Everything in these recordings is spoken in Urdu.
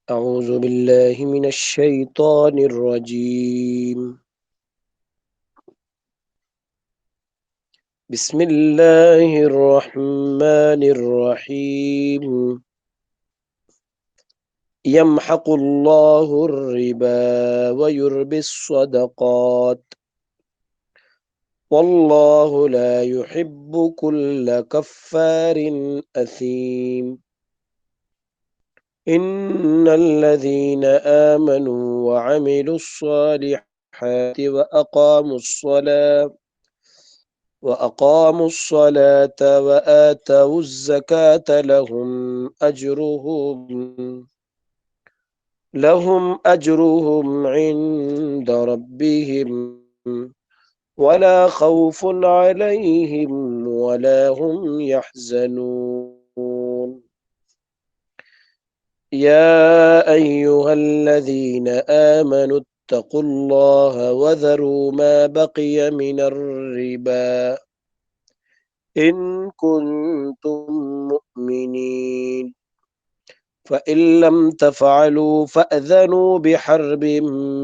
أعوذ بالله من الشيطان الرجيم. بسم الله الرحمن الرحيم. يمحق الله الربا ويربي الصدقات والله لا يحب كل كفار أثيم. إن الذين آمنوا وعملوا الصالحات وأقاموا الصلاة وآتوا الزكاة لهم أجرهم عند ربهم ولا خوف عليهم ولا هم يحزنون. يا أيها الذين آمنوا اتقوا الله وذروا ما بقي من الربا إن كنتم مؤمنين فإن لم تفعلوا فأذنوا بحرب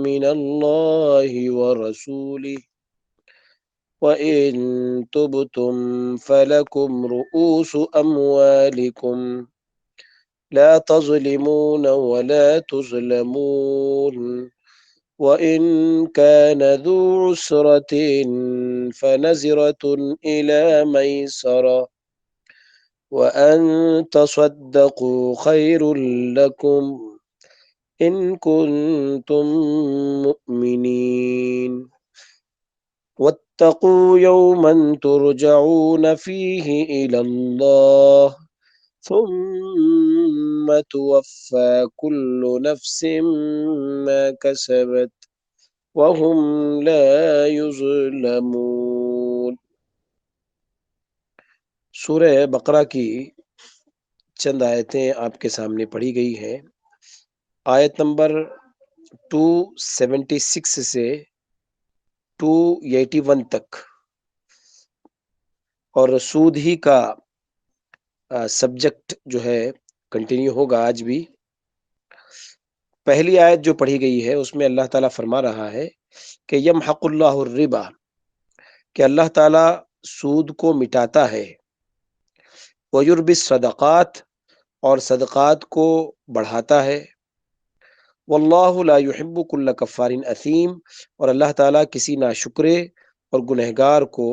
من الله ورسوله وإن تبتم فلكم رؤوس أموالكم لا تظلمون ولا تظلمون وإن كان ذو عسرة فنزرة إلى ميسرة وأن تصدقوا خير لكم إن كنتم مؤمنين واتقوا يوما ترجعون فيه إلى الله ثم توفى كل نفس ما كسبت وهم لا يظلمون. سورہ بقرہ کی چند آیتیں آپ کے سامنے پڑھی گئی ہیں. آیت نمبر 276 سے 281 تک، اور سود ہی کا سبجیکٹ جو ہے کنٹینیو ہوگا آج بھی. پہلی آیت جو پڑھی گئی ہے اس میں اللہ تعالیٰ فرما رہا ہے کہ یمحق اللہ الربا، کہ اللہ تعالیٰ سود کو مٹاتا ہے، ویربی الصدقات، اور صدقات کو بڑھاتا ہے، واللہ لا يحب كل کفار اثیم، اور اللہ تعالیٰ کسی ناشکرے اور گنہگار کو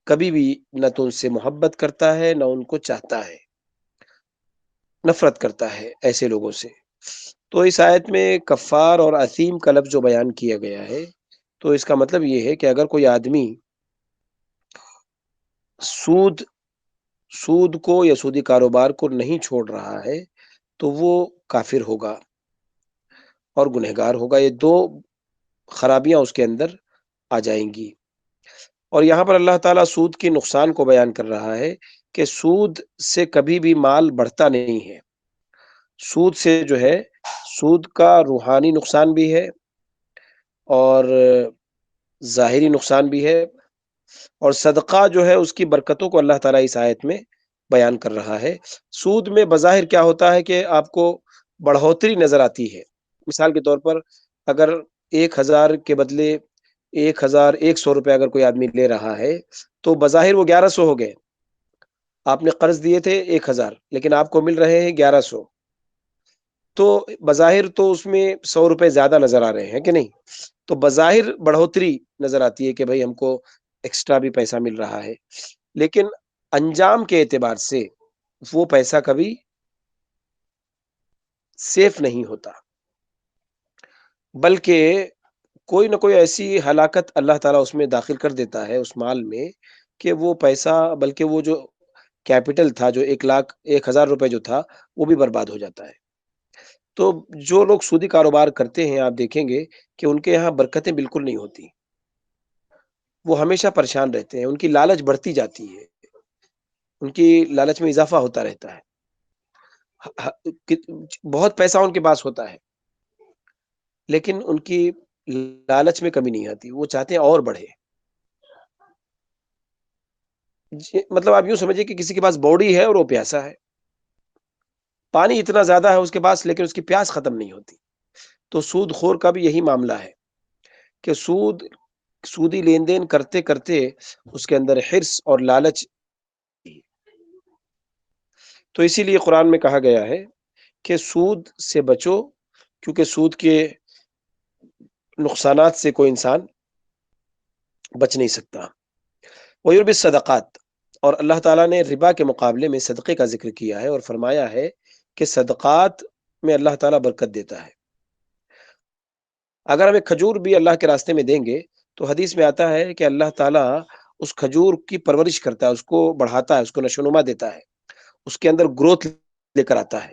کبھی بھی نہ تو ان سے محبت کرتا ہے نہ ان کو چاہتا ہے، نفرت کرتا ہے ایسے لوگوں سے. تو اس آیت میں کفار اور اثیم کا لفظ جو بیان کیا گیا ہے، تو اس کا مطلب یہ ہے کہ اگر کوئی آدمی سود کو یا سودی کاروبار کو نہیں چھوڑ رہا ہے تو وہ کافر ہوگا اور گنہگار ہوگا. یہ دو خرابیاں اس کے اندر آ جائیں گی. اور یہاں پر اللہ تعالیٰ سود کی نقصان کو بیان کر رہا ہے کہ سود سے کبھی بھی مال بڑھتا نہیں ہے. سود سے جو ہے، سود کا روحانی نقصان بھی ہے اور ظاہری نقصان بھی ہے، اور صدقہ جو ہے اس کی برکتوں کو اللہ تعالیٰ اس آیت میں بیان کر رہا ہے. سود میں بظاہر کیا ہوتا ہے کہ آپ کو بڑھوتری نظر آتی ہے. مثال کے طور پر اگر 1000 کے بدلے 1100 روپے اگر کوئی آدمی لے رہا ہے تو بظاہر وہ 1100 ہو گئے. آپ نے قرض دیے تھے 1000 لیکن آپ کو مل رہے ہیں 1100، تو بظاہر تو اس میں 100 روپے زیادہ نظر آ رہے ہیں کہ نہیں؟ تو بظاہر بڑھوتری نظر آتی ہے کہ بھائی ہم کو ایکسٹرا بھی پیسہ مل رہا ہے، لیکن انجام کے اعتبار سے وہ پیسہ کبھی سیف نہیں ہوتا، بلکہ کوئی نہ کوئی ایسی ہلاکت اللہ تعالیٰ اس میں داخل کر دیتا ہے اس مال میں کہ وہ پیسہ، بلکہ وہ جو کیپٹل تھا، جو 1,00,000 1,000 روپے جو تھا، وہ بھی برباد ہو جاتا ہے. تو جو لوگ سودی کاروبار کرتے ہیں آپ دیکھیں گے کہ ان کے یہاں برکتیں بالکل نہیں ہوتی، وہ ہمیشہ پریشان رہتے ہیں، ان کی لالچ بڑھتی جاتی ہے، ان کی لالچ میں اضافہ ہوتا رہتا ہے، بہت پیسہ ان کے پاس ہوتا ہے لیکن ان کی لالچ میں کمی نہیں آتی، وہ چاہتے ہیں اور بڑھے۔ مطلب آپ یوں سمجھیے کہ کسی کے پاس باڈی ہے اور وہ پیاسا ہے، پانی اتنا زیادہ ہے اس کے پاس لیکن اس کی پیاس ختم نہیں ہوتی۔ تو سود خور کا بھی یہی معاملہ ہے کہ سودی لین دین کرتے کرتے اس کے اندر حرص اور لالچ، تو اسی لیے قرآن میں کہا گیا ہے کہ سود سے بچو، کیونکہ سود کے نقصانات سے کوئی انسان بچ نہیں سکتا۔ وَيُرْبِ الصَّدَقَاتِ، اور اللہ تعالیٰ نے ربا کے مقابلے میں صدقے کا ذکر کیا ہے اور فرمایا ہے کہ صدقات میں اللہ تعالیٰ برکت دیتا ہے۔ اگر ہمیں کھجور بھی اللہ کے راستے میں دیں گے تو حدیث میں آتا ہے کہ اللہ تعالیٰ اس کھجور کی پرورش کرتا ہے، اس کو بڑھاتا ہے، اس کو نشو و نما دیتا ہے، اس کے اندر گروتھ لے کر آتا ہے،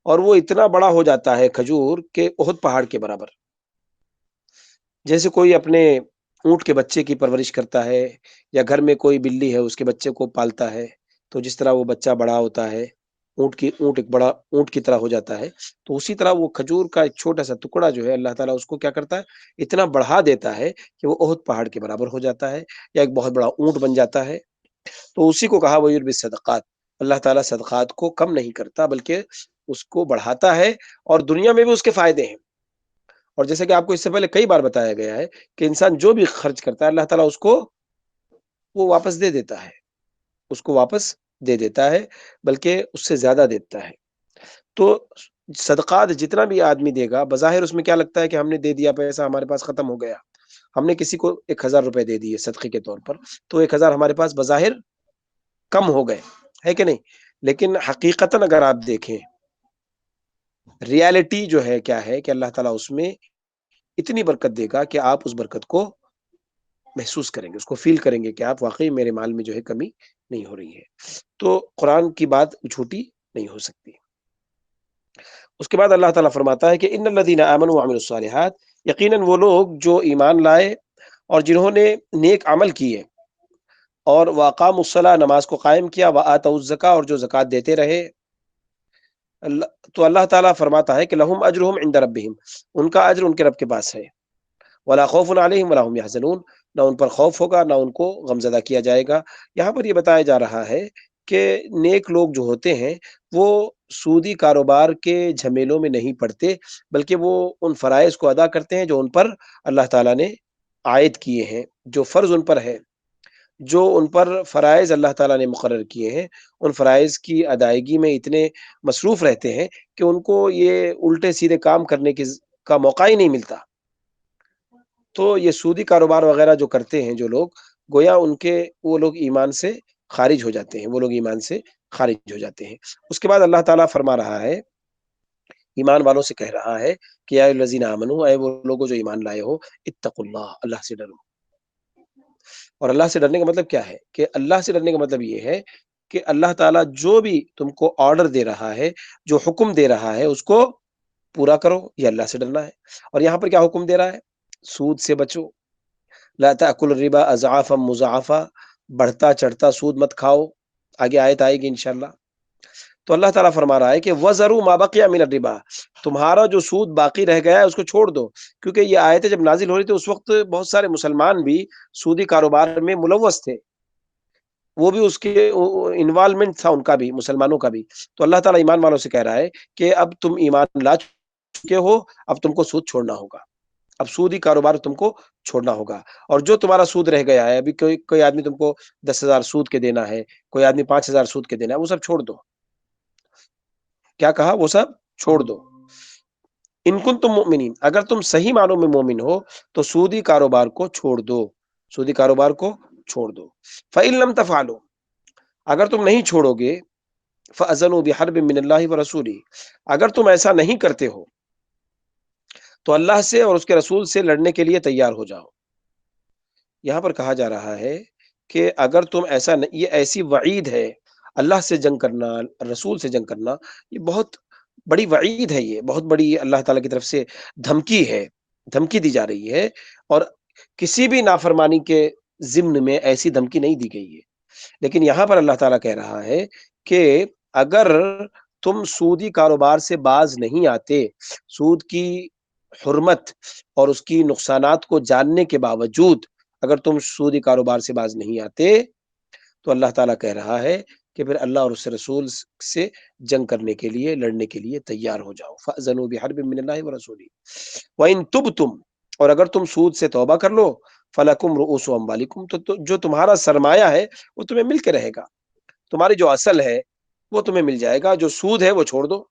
اور وہ اتنا بڑا ہو جاتا ہے کھجور کہ احد پہاڑ کے برابر۔ جیسے کوئی اپنے اونٹ کے بچے کی پرورش کرتا ہے یا گھر میں کوئی بلی ہے اس کے بچے کو پالتا ہے، تو جس طرح وہ بچہ بڑا ہوتا ہے، اونٹ ایک بڑا اونٹ کی طرح ہو جاتا ہے، تو اسی طرح وہ کھجور کا ایک چھوٹا سا ٹکڑا جو ہے اللہ تعالیٰ اس کو کیا کرتا ہے، اتنا بڑھا دیتا ہے کہ وہ احد پہاڑ کے برابر ہو جاتا ہے یا ایک بہت بڑا اونٹ بن جاتا ہے۔ تو اسی کو کہا وہ یربی صدقات، اللہ تعالیٰ صدقات کو کم نہیں کرتا بلکہ اس کو بڑھاتا ہے، اور دنیا میں بھی اس کے فائدے ہیں۔ اور جیسے کہ آپ کو اس سے پہلے کئی بار بتایا گیا ہے کہ انسان جو بھی خرچ کرتا ہے اللہ تعالیٰ اس کو وہ واپس دے دیتا ہے، اس کو واپس دے دیتا ہے، بلکہ اس سے زیادہ دیتا ہے۔ تو صدقات جتنا بھی آدمی دے گا بظاہر اس میں کیا لگتا ہے کہ ہم نے دے دیا پیسہ ہمارے پاس ختم ہو گیا، ہم نے کسی کو 1,000 روپے دے دیے صدقے کے طور پر، تو 1,000 ہمارے پاس بظاہر کم ہو گئے، ہے کہ نہیں؟ لیکن حقیقتاً اگر آپ دیکھیں ریالٹی جو ہے کیا ہے کہ اللہ تعالیٰ اس میں اتنی برکت دے گا کہ آپ اس برکت کو محسوس کریں گے، اس کو فیل کریں گے کہ آپ واقعی میرے مال میں جو ہے کمی نہیں ہو رہی ہے۔ تو قرآن کی بات جھوٹی نہیں ہو سکتی۔ اس کے بعد اللہ تعالیٰ فرماتا ہے کہ ان الذین آمنوا وعملوا الصالحات، یقیناً وہ لوگ جو ایمان لائے اور جنہوں نے نیک عمل کیے اور واقاموا الصلاۃ، نماز کو قائم کیا، وآتوا الزکاۃ، اور جو زکوٰۃ دیتے رہے، تو اللہ تعالیٰ فرماتا ہے کہ لہم اجرہم عند ربہم، ان کا اجر ان کے رب کے پاس ہے، ولا خوف علیہم ولا هم یحزنون، نہ ان پر خوف ہوگا نہ ان کو غمزدہ کیا جائے گا۔ یہاں پر یہ بتایا جا رہا ہے کہ نیک لوگ جو ہوتے ہیں وہ سودی کاروبار کے جھمیلوں میں نہیں پڑتے، بلکہ وہ ان فرائض کو ادا کرتے ہیں جو ان پر اللہ تعالیٰ نے عائد کیے ہیں، جو فرض ان پر ہے، جو ان پر فرائض اللہ تعالیٰ نے مقرر کیے ہیں، ان فرائض کی ادائیگی میں اتنے مصروف رہتے ہیں کہ ان کو یہ الٹے سیدھے کام کرنے کا موقع ہی نہیں ملتا۔ تو یہ سودی کاروبار وغیرہ جو کرتے ہیں جو لوگ، گویا وہ لوگ ایمان سے خارج ہو جاتے ہیں، وہ لوگ ایمان سے خارج ہو جاتے ہیں۔ اس کے بعد اللہ تعالیٰ فرما رہا ہے، ایمان والوں سے کہہ رہا ہے کہ یا الذین آمنوا، اے وہ لوگوں جو ایمان لائے ہو، اتقوا اللہ، اللہ سے ڈرو۔ اور اللہ سے ڈرنے کا مطلب کیا ہے؟ کہ اللہ سے ڈرنے کا مطلب یہ ہے کہ اللہ تعالیٰ جو بھی تم کو آرڈر دے رہا ہے، جو حکم دے رہا ہے، اس کو پورا کرو، یہ اللہ سے ڈرنا ہے۔ اور یہاں پر کیا حکم دے رہا ہے؟ سود سے بچو، لا تأکل الربا اضعافا مضاعفا، بڑھتا چڑھتا سود مت کھاؤ، آگے آیت آئے گی انشاءاللہ۔ تو اللہ تعالیٰ فرما رہا ہے کہ وَذَرُوا مَا بَقِیَ مِنَ الرِّبَا، تمہارا جو سود باقی رہ گیا ہے اس کو چھوڑ دو، کیونکہ یہ آیتیں جب نازل ہو رہی تھی اس وقت بہت سارے مسلمان بھی سودی کاروبار میں ملوث تھے، وہ بھی اس کے انوالومنٹ تھا ان کا بھی، مسلمانوں کا بھی۔ تو اللہ تعالیٰ ایمان والوں سے کہہ رہا ہے کہ اب تم ایمان لا چکے ہو، اب تم کو سود چھوڑنا ہوگا، اب سودی کاروبار تم کو چھوڑنا ہوگا، اور جو تمہارا سود رہ گیا ہے، ابھی کوئی آدمی تم کو 10,000 سود کے دینا ہے، کوئی آدمی 5,000 سود کے دینا ہے، وہ سب چھوڑ دو۔ کیا کہا؟ وہ سب چھوڑ دو۔ ان کنتم مؤمنین، اگر تم صحیح معنوں میں مومن ہو تو سودی کاروبار کو چھوڑ دو، سودی کاروبار کو چھوڑ دو۔ فَإِن لَمْ تَفْعَلُوا، اگر تم نہیں چھوڑو گے، فَأَذَنُوا بِحَرْبٍ مِّنَ اللَّهِ وَرَسُولِهِ، اگر تم ایسا نہیں کرتے ہو تو اللہ سے اور اس کے رسول سے لڑنے کے لیے تیار ہو جاؤ۔ یہاں پر کہا جا رہا ہے کہ اگر تم یہ ایسی وعید ہے، اللہ سے جنگ کرنا، رسول سے جنگ کرنا، یہ بہت بڑی وعید ہے، یہ بہت بڑی اللہ تعالیٰ کی طرف سے دھمکی ہے، دھمکی دی جا رہی ہے، اور کسی بھی نافرمانی کے ضمن میں ایسی دھمکی نہیں دی گئی ہے۔ لیکن یہاں پر اللہ تعالیٰ کہہ رہا ہے کہ اگر تم سودی کاروبار سے باز نہیں آتے، سود کی حرمت اور اس کی نقصانات کو جاننے کے باوجود اگر تم سودی کاروبار سے باز نہیں آتے، تو اللہ تعالیٰ کہہ رہا ہے کہ پھر اللہ اور اس رسول سے جنگ کرنے کے لیے، لڑنے کے لیے تیار ہو جاؤ۔ فَأْذَنُوا بِحَرْبٍ مِّنَ اللَّهِ وَرَسُولِهِ وَإِن تُبْتُمْ، اور اگر تم سود سے توبہ کر لو، فَلَكُمْ رُءُوسُ أَمْوَالِكُمْ، تو جو تمہارا سرمایہ ہے وہ تمہیں مل کے رہے گا، تمہاری جو اصل ہے وہ تمہیں مل جائے گا، جو سود ہے وہ چھوڑ دو۔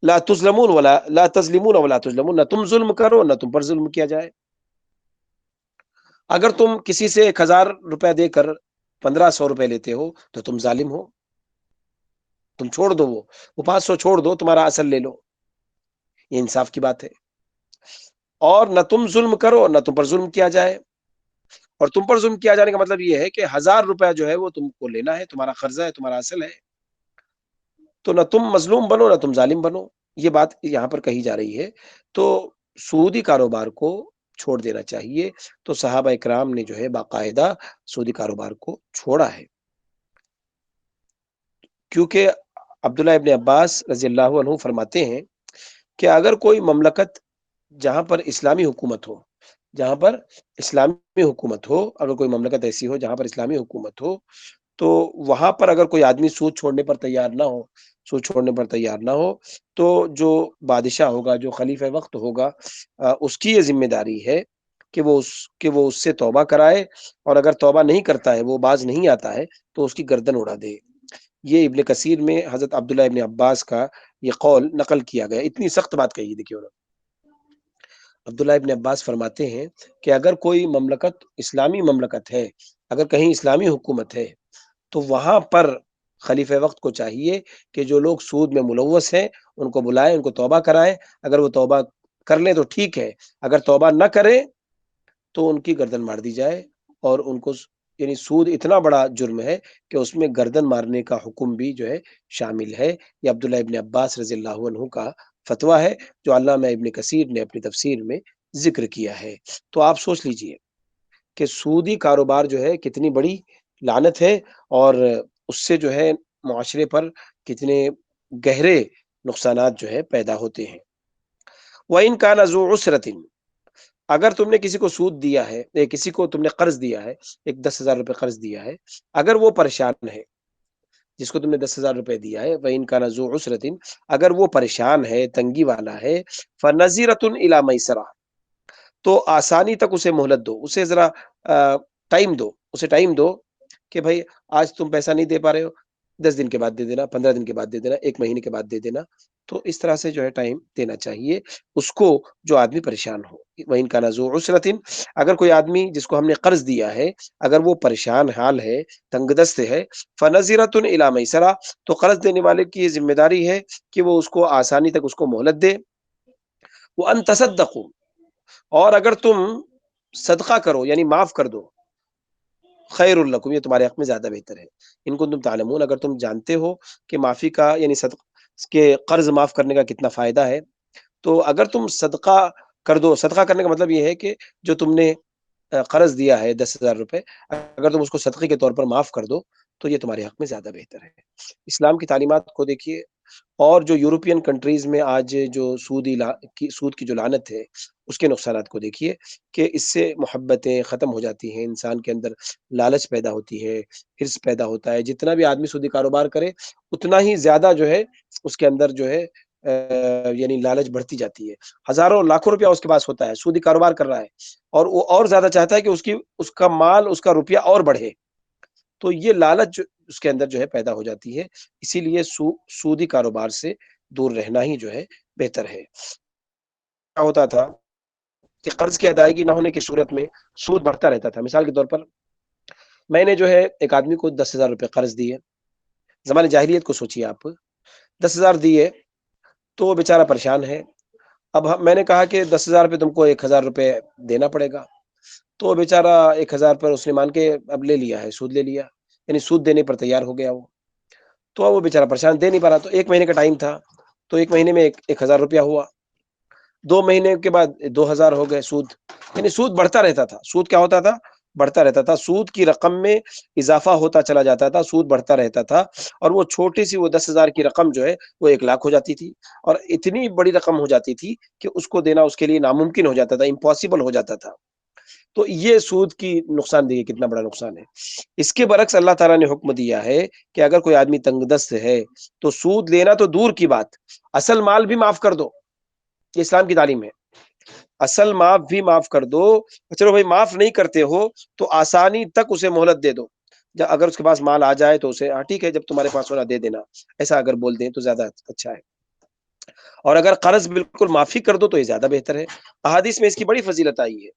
لا تظلمون ولا لا تظلمون ولا تظلمون، نہ تم ظلم کرو نہ تم پر ظلم کیا جائے۔ اگر تم کسی سے 1000 روپے دے کر 1500 روپے لیتے ہو تو تم ظالم ہو، تم چھوڑ دو، وہ 500 چھوڑ دو، تمہارا اصل لے لو، یہ انصاف کی بات ہے۔ اور نہ تم ظلم کرو نہ تم پر ظلم کیا جائے، اور تم پر ظلم کیا جانے کا مطلب یہ ہے کہ 1000 روپے جو ہے وہ تم کو لینا ہے، تمہارا قرضہ ہے، تمہارا اصل ہے، تو نہ تم مظلوم بنو نہ تم ظالم بنو، یہ بات یہاں پر کہی جا رہی ہے۔ تو سودی کاروبار کو چھوڑ دینا چاہیے، تو صحابہ اکرام نے جو ہے باقاعدہ سودی کاروبار کو چھوڑا ہے، کیونکہ عبداللہ ابن عباس رضی اللہ عنہ فرماتے ہیں کہ اگر کوئی مملکت جہاں پر اسلامی حکومت ہو، جہاں پر اسلامی حکومت ہو، اگر کوئی مملکت ایسی ہو جہاں پر اسلامی حکومت ہو، تو وہاں پر اگر کوئی آدمی سود چھوڑنے پر تیار نہ ہو، سود چھوڑنے پر تیار نہ ہو، تو جو بادشاہ ہوگا، جو خلیفہ وقت ہوگا، اس کی یہ ذمہ داری ہے کہ وہ اس سے توبہ کرائے، اور اگر توبہ نہیں کرتا ہے، وہ باز نہیں آتا ہے، تو اس کی گردن اڑا دے۔ یہ ابن کثیر میں حضرت عبداللہ ابن عباس کا یہ قول نقل کیا گیا، اتنی سخت بات کہی، دیکھیے انہوں نے۔ عبداللہ ابن عباس فرماتے ہیں کہ اگر کوئی مملکت اسلامی مملکت ہے، اگر کہیں اسلامی حکومت ہے، تو وہاں پر خلیفہ وقت کو چاہیے کہ جو لوگ سود میں ملوث ہیں ان کو بلائیں، ان کو توبہ کرائیں، اگر وہ توبہ کر لیں تو ٹھیک ہے، اگر توبہ نہ کریں تو ان کی گردن مار دی جائے، اور ان کو، یعنی سود اتنا بڑا جرم ہے کہ اس میں گردن مارنے کا حکم بھی جو ہے شامل ہے۔ یہ عبداللہ ابن عباس رضی اللہ عنہ کا فتویٰ ہے، جو علامہ ابن کثیر نے اپنی تفسیر میں ذکر کیا ہے۔ تو آپ سوچ لیجئے کہ سودی کاروبار جو ہے کتنی بڑی لعنت ہے، اور اس سے جو ہے معاشرے پر کتنے گہرے نقصانات جو ہے پیدا ہوتے ہیں۔ وَإِن كَانَ ذُو عُسْرَةٍ، اگر تم نے کسی کو سود دیا ہے، کسی کو تم نے قرض دیا ہے، ایک 10,000 روپے قرض دیا ہے، اگر وہ پریشان ہے، جس کو تم نے 10,000 روپے دیا ہے، وَإِن كَانَ ذُو عُسْرَةٍ، اگر وہ پریشان ہے، تنگی والا ہے، فَنَظِرَةٌ إِلَىٰ مَيْسَرَةٍ، تو آسانی تک اسے مہلت دو، اسے ذرا ٹائم دو، اسے ٹائم دو کہ بھائی آج تم پیسہ نہیں دے پا رہے ہو، 10 دن کے بعد دے دینا، 15 دن کے بعد دے دینا، 1 مہینے کے بعد دے دینا۔ تو اس طرح سے جو ہے ٹائم دینا چاہیے اس کو جو آدمی پریشان ہو۔ وَإِن كَانَ ذُو عُسْرَةٍ، اگر کوئی آدمی جس کو ہم نے قرض دیا ہے اگر وہ پریشان حال ہے، تنگ دست ہے، فَنَظِرَةٌ إِلَىٰ مَيْسَرَةٍ، تو قرض دینے والے کی یہ ذمہ داری ہے کہ وہ اس کو آسانی تک اس کو مہلت دے۔ وَأَن تَصَدَّقُوا، اور اگر تم صدقہ کرو یعنی معاف کر دو، خیر الکم، یہ تمہارے حق میں زیادہ بہتر ہے، ان کو تم تعلمون، اگر تم جانتے ہو کہ معافی کا یعنی صدقہ کے قرض معاف کرنے کا کتنا فائدہ ہے، تو اگر تم صدقہ کر دو، صدقہ کرنے کا مطلب یہ ہے کہ جو تم نے قرض دیا ہے 10,000 روپے، اگر تم اس کو صدقے کے طور پر معاف کر دو تو یہ تمہارے حق میں زیادہ بہتر ہے۔ اسلام کی تعلیمات کو دیکھیے، اور جو یورپین کنٹریز میں آج جو سود کی جو لعنت ہے اس کے نقصانات کو دیکھیے، کہ اس سے محبتیں ختم ہو جاتی ہیں، انسان کے اندر لالچ پیدا ہوتی ہے، حرص پیدا ہوتا ہے، جتنا بھی آدمی سودی کاروبار کرے اتنا ہی زیادہ جو ہے اس کے اندر جو ہے یعنی لالچ بڑھتی جاتی ہے، ہزاروں لاکھوں روپیہ اس کے پاس ہوتا ہے، سودی کاروبار کر رہا ہے، اور وہ اور زیادہ چاہتا ہے کہ اس کا مال، اس کا روپیہ اور بڑھے، تو یہ لالچ اس کے اندر جو ہے پیدا ہو جاتی ہے، اسی لیے سودی کاروبار سے دور رہنا ہی جو ہے بہتر ہے۔ کیا ہوتا تھا کہ قرض کی ادائیگی نہ ہونے کی صورت میں سود بڑھتا رہتا تھا۔ مثال کے طور پر میں نے جو ہے ایک آدمی کو 10,000 روپے قرض دیے، زمانے جاہلیت کو سوچیے آپ، 10,000 دیے تو وہ بیچارہ پریشان ہے۔ اب میں نے کہا کہ 10,000 پہ تم کو 1,000 روپے دینا پڑے گا، تو وہ بیچارہ 1,000 پر اس نے مان کے اب لے لیا ہے، سود لے لیا، یعنی سود دینے پر تیار ہو گیا وہ، تو وہ بیچارہ پریشان، دے نہیں پا رہا، تو 1 مہینے کا ٹائم تھا، تو ایک مہینے میں 1000 روپیہ ہوا، 2 مہینے کے بعد 2000 ہو گئے سود. یعنی سود بڑھتا رہتا تھا. سود کیا ہوتا تھا؟ بڑھتا رہتا تھا. سود کی رقم میں اضافہ ہوتا چلا جاتا تھا، سود بڑھتا رہتا تھا، اور وہ چھوٹی سی وہ 10,000 کی رقم جو ہے وہ 1,00,000 ہو جاتی تھی، اور اتنی بڑی رقم ہو جاتی تھی کہ اس کو دینا اس کے لیے ناممکن ہو جاتا تھا، امپاسبل ہو جاتا تھا. تو یہ سود کی نقصان دیکھیے کتنا بڑا نقصان ہے. اس کے برعکس اللہ تعالیٰ نے حکم دیا ہے کہ اگر کوئی آدمی تنگ دست ہے تو سود لینا تو دور کی بات، اصل مال بھی معاف کر دو. یہ اسلام کی تعلیم ہے. اصل معاف بھی معاف کر دو. چلو بھائی معاف نہیں کرتے ہو تو آسانی تک اسے مہلت دے دو. اگر اس کے پاس مال آ جائے تو اسے ٹھیک ہے، جب تمہارے پاس ہونا دے دینا، ایسا اگر بول دیں تو زیادہ اچھا ہے. اور اگر قرض بالکل معافی کر دو تو یہ زیادہ بہتر ہے. احادیث میں اس کی بڑی فضیلت آئی ہے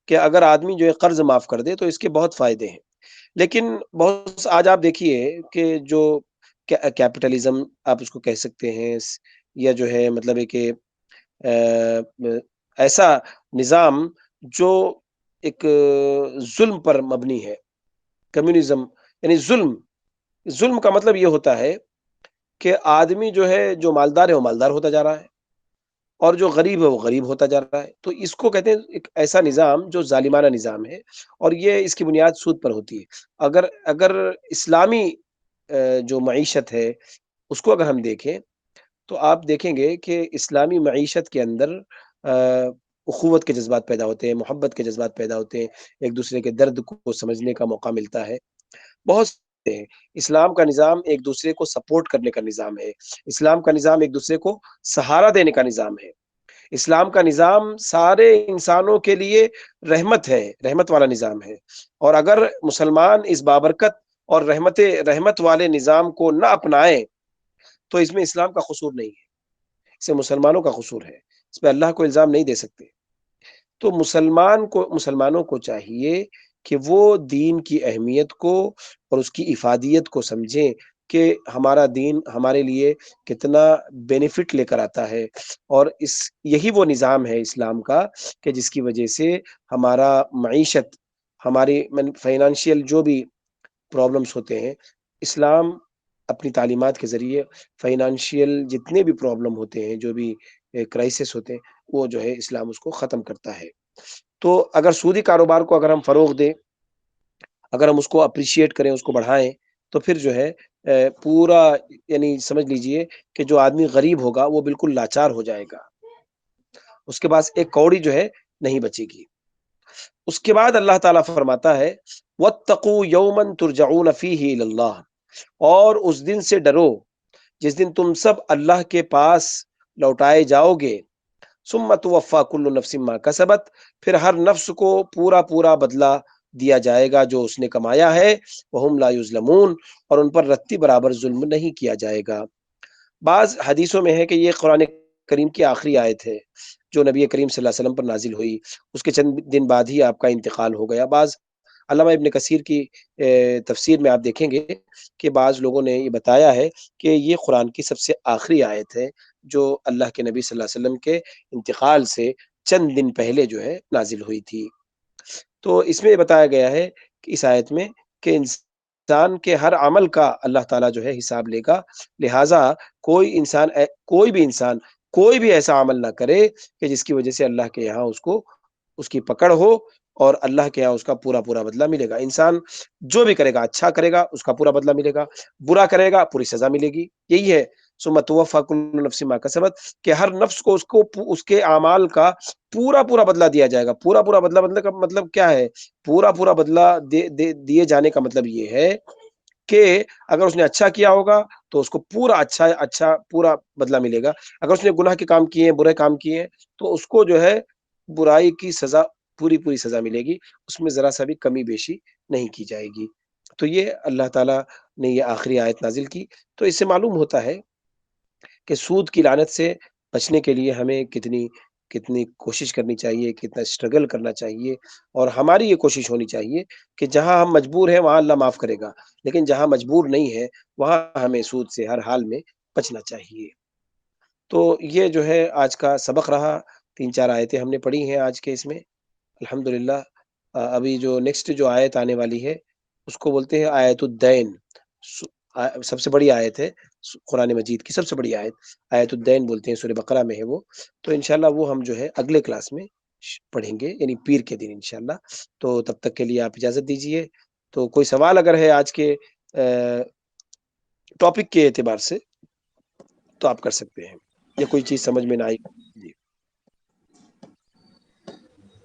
کہ اگر آدمی جو ہے قرض معاف کر دے تو اس کے بہت فائدے ہیں. لیکن بہت آج آپ دیکھیے کہ جو کیپٹلزم آپ اس کو کہہ سکتے ہیں، یا جو ہے مطلب ہے کہ ایسا نظام جو ایک ظلم پر مبنی ہے، کمیونزم، یعنی ظلم کا مطلب یہ ہوتا ہے کہ آدمی جو ہے جو مالدار ہے وہ مالدار ہوتا جا رہا ہے، اور جو غریب ہے وہ غریب ہوتا جا رہا ہے. تو اس کو کہتے ہیں ایک ایسا نظام جو ظالمانہ نظام ہے، اور یہ اس کی بنیاد سود پر ہوتی ہے. اگر اسلامی جو معیشت ہے اس کو اگر ہم دیکھیں تو آپ دیکھیں گے کہ اسلامی معیشت کے اندر اخوت کے جذبات پیدا ہوتے ہیں، محبت کے جذبات پیدا ہوتے ہیں، ایک دوسرے کے درد کو سمجھنے کا موقع ملتا ہے. بہت سے ہیں. اسلام کا نظام ایک دوسرے کو سپورٹ کرنے کا نظام ہے. اسلام کا نظام ایک دوسرے کو سہارا دینے کا نظام ہے. اسلام کا نظام سارے انسانوں کے لیے رحمت ہے، رحمت والا نظام ہے. اور اگر مسلمان اس بابرکت اور رحمت والے نظام کو نہ اپنائیں تو اس میں اسلام کا قصور نہیں ہے، اس میں مسلمانوں کا قصور ہے. اس پہ اللہ کو الزام نہیں دے سکتے. تو مسلمانوں کو چاہیے کہ وہ دین کی اہمیت کو اور اس کی افادیت کو سمجھیں کہ ہمارا دین ہمارے لیے کتنا بینیفٹ لے کر آتا ہے. اور یہی وہ نظام ہے اسلام کا کہ جس کی وجہ سے ہمارا معیشت، ہماری فائنانشیل جو بھی پرابلمس ہوتے ہیں، اسلام اپنی تعلیمات کے ذریعے فائنانشیل جتنے بھی پرابلم ہوتے ہیں، جو بھی کرائسس ہوتے ہیں، وہ جو ہے اسلام اس کو ختم کرتا ہے. تو اگر سودی کاروبار کو اگر ہم فروغ دیں، اگر ہم اس کو اپریشیٹ کریں، اس کو بڑھائیں، تو پھر جو ہے پورا، یعنی سمجھ لیجئے کہ جو آدمی غریب ہوگا وہ بالکل لاچار ہو جائے گا، اس کے پاس ایک کوڑی جو ہے نہیں بچے گی. اس کے بعد اللہ تعالیٰ فرماتا ہے وَاتَّقُوا يَوْمًا تُرْجَعُونَ فِيهِ إِلَى اللَّهِ، اور اس دن سے ڈرو جس دن تم سب اللہ کے پاس لوٹائے جاؤ گے. ثُمَّ تُوَفَّىٰ كُلُّ نَفْسٍ مَا كَسَبَتْ، پھر ہر نفس کو پورا بدلہ دیا جائے گا جو اس نے کمایا ہے. وَهُمْ لَا يُظْلَمُونَ، اور ان پر رتی برابر ظلم نہیں کیا جائے گا. بعض حدیثوں میں ہے کہ یہ قرآن کریم کی آخری آیت ہے جو نبی کریم صلی اللہ علیہ وسلم پر نازل ہوئی، اس کے چند دن بعد ہی آپ کا انتقال ہو گیا. بعض علامہ ابن کثیر کی تفسیر میں آپ دیکھیں گے کہ بعض لوگوں نے یہ بتایا ہے کہ یہ قرآن کی سب سے آخری آیت ہے جو اللہ کے نبی صلی اللہ علیہ وسلم کے انتقال سے چند دن پہلے جو ہے نازل ہوئی تھی. تو اس میں یہ بتایا گیا ہے کہ اس آیت میں کہ انسان کے ہر عمل کا اللہ تعالیٰ جو ہے حساب لے گا. لہٰذا کوئی بھی ایسا عمل نہ کرے کہ جس کی وجہ سے اللہ کے یہاں اس کی پکڑ ہو، اور اللہ کے یہاں اس کا پورا بدلہ ملے گا. انسان جو بھی کرے گا، اچھا کرے گا اس کا پورا بدلہ ملے گا، برا کرے گا پوری سزا ملے گی. یہی ہے ثم توفیٰ کل نفس ما کسبت، کہ ہر نفس کو اس کے اعمال کا پورا بدلہ دیا جائے گا. پورا بدلہ مطلب کیا ہے؟ پورا بدلہ دیے جانے کا مطلب یہ ہے کہ اگر اس نے اچھا کیا ہوگا تو اس کو اچھا پورا بدلہ ملے گا. اگر اس نے گناہ کے کام کیے ہیں، برے کام کیے ہیں، تو اس کو جو ہے برائی کی سزا پوری سزا ملے گی، اس میں ذرا سا بھی کمی بیشی نہیں کی جائے گی. تو یہ اللہ تعالیٰ نے یہ آخری آیت نازل کی. تو اس سے معلوم ہوتا ہے کہ سود کی لعنت سے بچنے کے لیے ہمیں کتنی کوشش کرنی چاہیے، کتنا اسٹرگل کرنا چاہیے. اور ہماری یہ کوشش ہونی چاہیے کہ جہاں ہم مجبور ہیں وہاں اللہ معاف کرے گا، لیکن جہاں مجبور نہیں ہے وہاں ہمیں سود سے ہر حال میں بچنا چاہیے. تو یہ جو ہے آج کا سبق رہا. 3-4 آیتیں ہم نے پڑھی ہیں آج کے اس میں، الحمدللہ. ابھی جو نیکسٹ جو آیت آنے والی ہے اس کو بولتے ہیں آیت الدین. سب سے بڑی آیت ہے قرآن مجید کی، سب سے بڑی آیت آیت الدین بولتے ہیں، سورہ بقرہ میں ہے وہ. تو انشاءاللہ وہ ہم جو ہے اگلے کلاس میں پڑھیں گے، یعنی پیر کے دن انشاءاللہ. تو تب تک کے لیے آپ اجازت دیجیے. تو کوئی سوال اگر ہے آج کے ٹاپک کے اعتبار سے تو آپ کر سکتے ہیں، یا کوئی چیز سمجھ میں نہ آئی